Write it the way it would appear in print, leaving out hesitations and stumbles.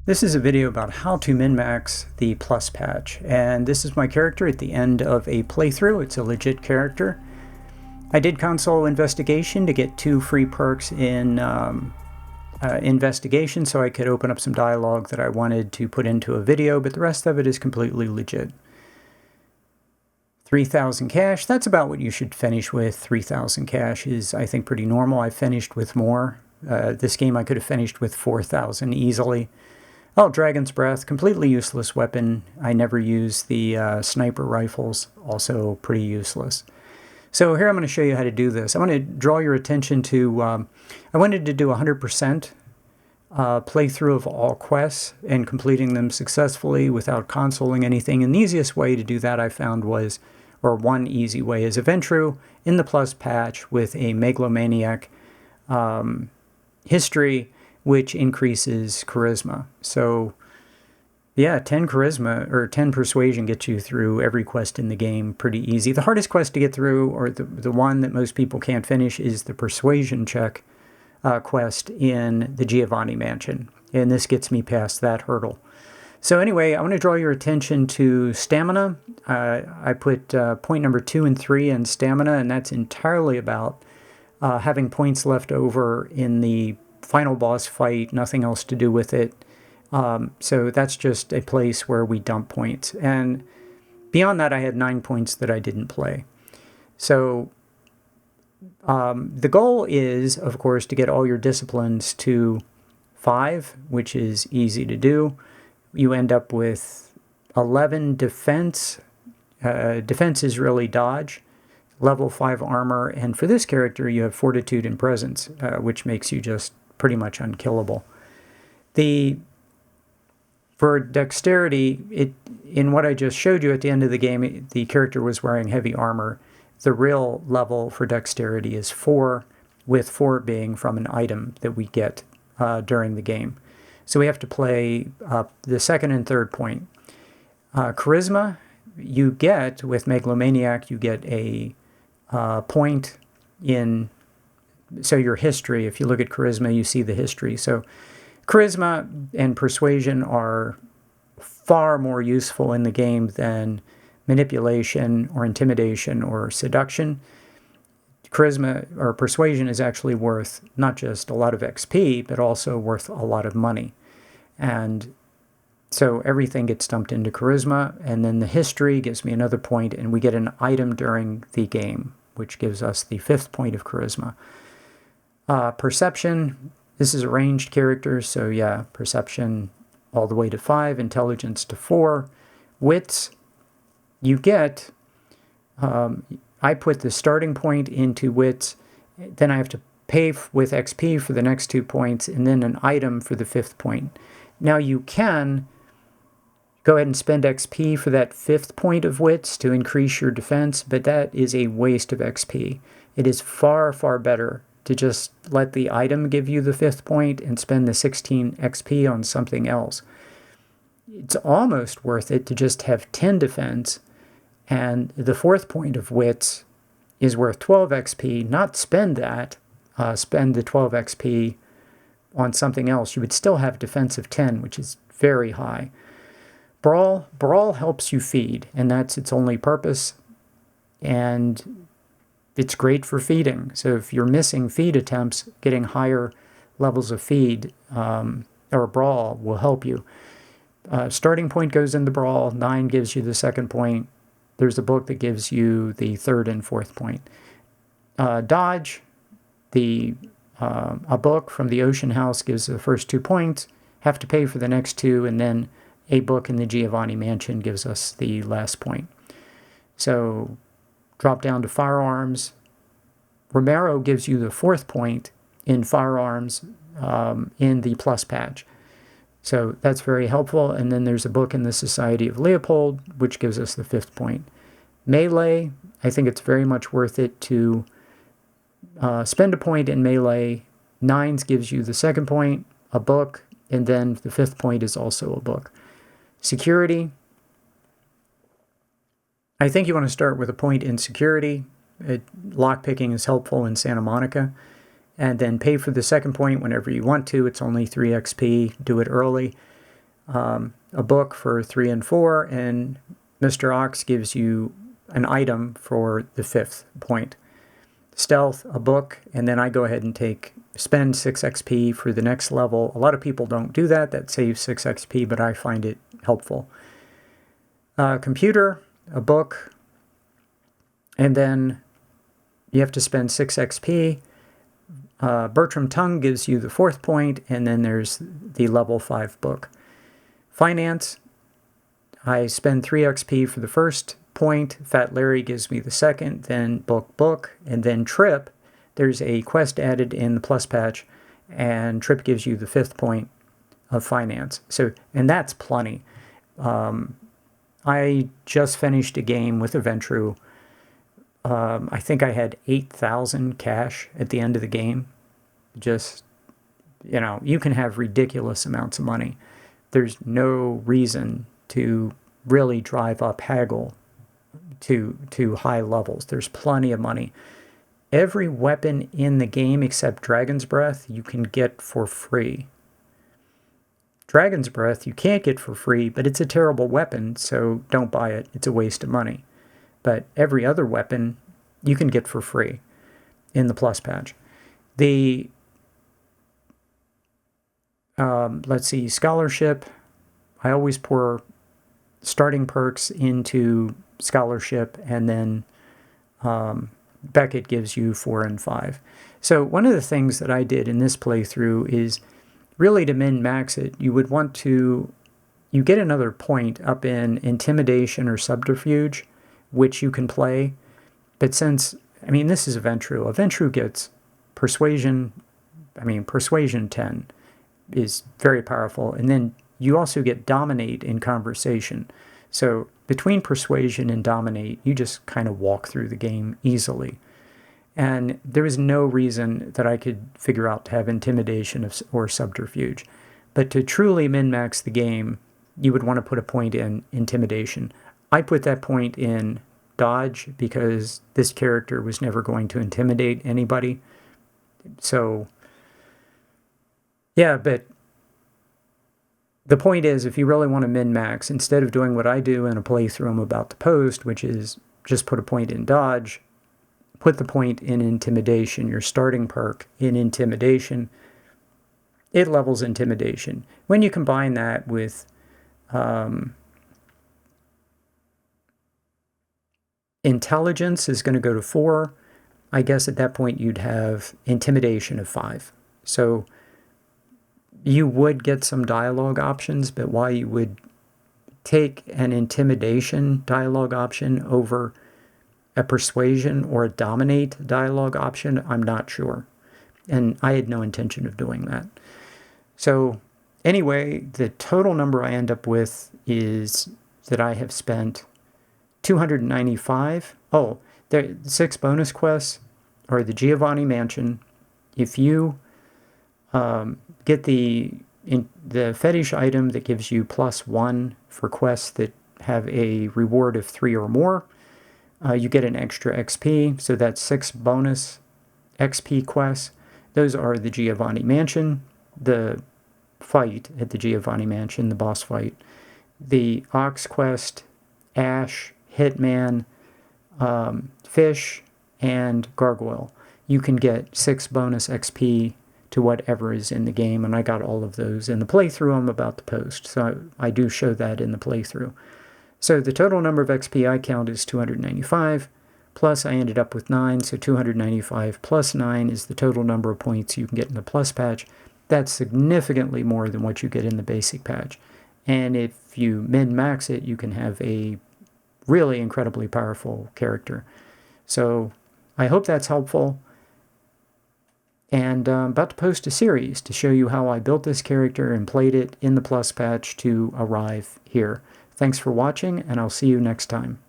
This is a video about how to min-max the plus patch, and this is my character at the end of a playthrough. It's a legit character. I did console investigation to get 2 free perks in investigation so I could open up some dialogue that I wanted to put into a video, but the rest of it is completely legit. 3,000 cash, that's about what you should finish with. 3,000 cash is, I think, pretty normal. I finished with more. This game I could have finished with 4,000 easily. Oh, Dragon's Breath, completely useless weapon. I never use the sniper rifles, also pretty useless. So here I'm going to show you how to do this. I want to draw your attention to, I wanted to do 100% playthrough of all quests and completing them successfully without consoling anything. And the easiest way to do that I found was, or one easy way, is event true in the plus patch with a megalomaniac history, which increases charisma. So yeah, 10 charisma or 10 persuasion gets you through every quest in the game pretty easy. The hardest quest to get through, or the one that most people can't finish, is the persuasion check quest in the Giovanni Mansion. And this gets me past that hurdle. So anyway, I want to draw your attention to stamina. I put point number 2 and 3 in stamina, and that's entirely about having points left over in the final boss fight, nothing else to do with it. So that's just a place where we dump points. And beyond that, I had 9 points that I didn't play. So the goal is, of course, to get all your disciplines to 5, which is easy to do. You end up with 11 defense. Defense is really dodge. Level 5 armor. And for this character, you have fortitude and presence, which makes you just pretty much unkillable. For dexterity, in what I just showed you at the end of the game, the character was wearing heavy armor. The real level for dexterity is 4, with 4 being from an item that we get during the game. So we have to play the second and third point. Charisma, you get, with Megalomaniac, you get a point in, so your history. If you look at charisma, you see the history. So charisma and persuasion are far more useful in the game than manipulation or intimidation or seduction. Charisma or persuasion is actually worth not just a lot of XP, but also worth a lot of money. And so everything gets dumped into charisma, and then the history gives me another point, and we get an item during the game, which gives us the 5th point of charisma. Perception, this is a ranged character, so yeah, perception all the way to 5, intelligence to 4. Wits, you get, I put the starting point into wits, then I have to pay with XP for the next 2 points, and then an item for the 5th point. Now you can go ahead and spend XP for that 5th point of wits to increase your defense, but that is a waste of XP. It is far, far better to just let the item give you the 5th point and spend the 16 XP on something else. It's almost worth it to just have 10 defense, and the 4th point of wits is worth 12 XP, not spend that, spend the 12 XP on something else. You would still have defense of 10, which is very high. Brawl helps you feed, and that's its only purpose, and it's great for feeding. So if you're missing feed attempts, getting higher levels of feed or brawl will help you. Starting point goes in the brawl. 9 gives you the 2nd point. There's a book that gives you the 3rd and 4th point. Dodge, a book from the Ocean House gives the first 2 points. Have to pay for the next 2, and then a book in the Giovanni Mansion gives us the last point. So drop down to firearms. Romero gives you the 4th point in firearms in the plus patch. So that's very helpful. And then there's a book in the Society of Leopold, which gives us the 5th point. Melee, I think it's very much worth it to spend a point in melee. 9s gives you the 2nd point, a book, and then the 5th point is also a book. Security, I think you want to start with a point in security. Lockpicking is helpful in Santa Monica. And then pay for the 2nd point whenever you want to. It's only 3 XP. Do it early. a book for 3 and 4, and Mr. Ox gives you an item for the 5th point. Stealth, a book, and then I go ahead and spend 6 XP for the next level. A lot of people don't do that. That saves 6 XP, but I find it helpful. Computer, a book, and then you have to spend 6 XP. Bertram Tongue gives you the 4th point, and then there's the level 5 book. Finance, I spend 3 XP for the first point. Fat Larry gives me the 2nd, then book, and then Trip. There's a quest added in the plus patch, and Trip gives you the 5th point of finance. So, and that's plenty. I just finished a game with Aventru. I think I had 8,000 cash at the end of the game. Just, you can have ridiculous amounts of money. There's no reason to really drive up haggle to high levels. There's plenty of money. Every weapon in the game except Dragon's Breath you can get for free. Dragon's Breath you can't get for free, but it's a terrible weapon, so don't buy it. It's a waste of money. But every other weapon you can get for free in the plus patch. The let's see, scholarship. I always pour starting perks into scholarship, and then Beckett gives you 4 and 5. So one of the things that I did in this playthrough is really to min-max it. You would want to, you get another point up in Intimidation or Subterfuge, which you can play. But since, this is Aventru. Aventru gets Persuasion, Persuasion 10 is very powerful. And then you also get Dominate in Conversation. So between Persuasion and Dominate, you just kind of walk through the game easily. And there was no reason that I could figure out to have Intimidation or Subterfuge. But to truly min-max the game, you would want to put a point in Intimidation. I put that point in Dodge because this character was never going to intimidate anybody. So, yeah, but the point is, if you really want to min-max, instead of doing what I do in a playthrough I'm about to post, which is just put a point in Dodge, put the point in Intimidation, your starting perk in Intimidation. It levels Intimidation. When you combine that with Intelligence is going to go to 4. I guess at that point you'd have Intimidation of 5. So you would get some dialogue options, but why you would take an Intimidation dialogue option over a Persuasion or a Dominate dialogue option, I'm not sure. And I had no intention of doing that. So anyway, the total number I end up with is that I have spent 295. Oh, the 6 bonus quests are the Giovanni Mansion. If you get the fetish item that gives you +1 for quests that have a reward of 3 or more, you get an extra XP. So that's 6 bonus XP quests. Those are the Giovanni Mansion, the fight at the Giovanni Mansion, the boss fight, the Ox quest, Ash, Hitman, Fish, and Gargoyle. You can get 6 bonus XP to whatever is in the game, and I got all of those in the playthrough I'm about to post, so I do show that in the playthrough. So the total number of XP I count is 295, plus I ended up with 9, so 295 plus 9 is the total number of points you can get in the plus patch. That's significantly more than what you get in the basic patch. And if you min-max it, you can have a really incredibly powerful character. So I hope that's helpful. And I'm about to post a series to show you how I built this character and played it in the plus patch to arrive here. Thanks for watching, and I'll see you next time.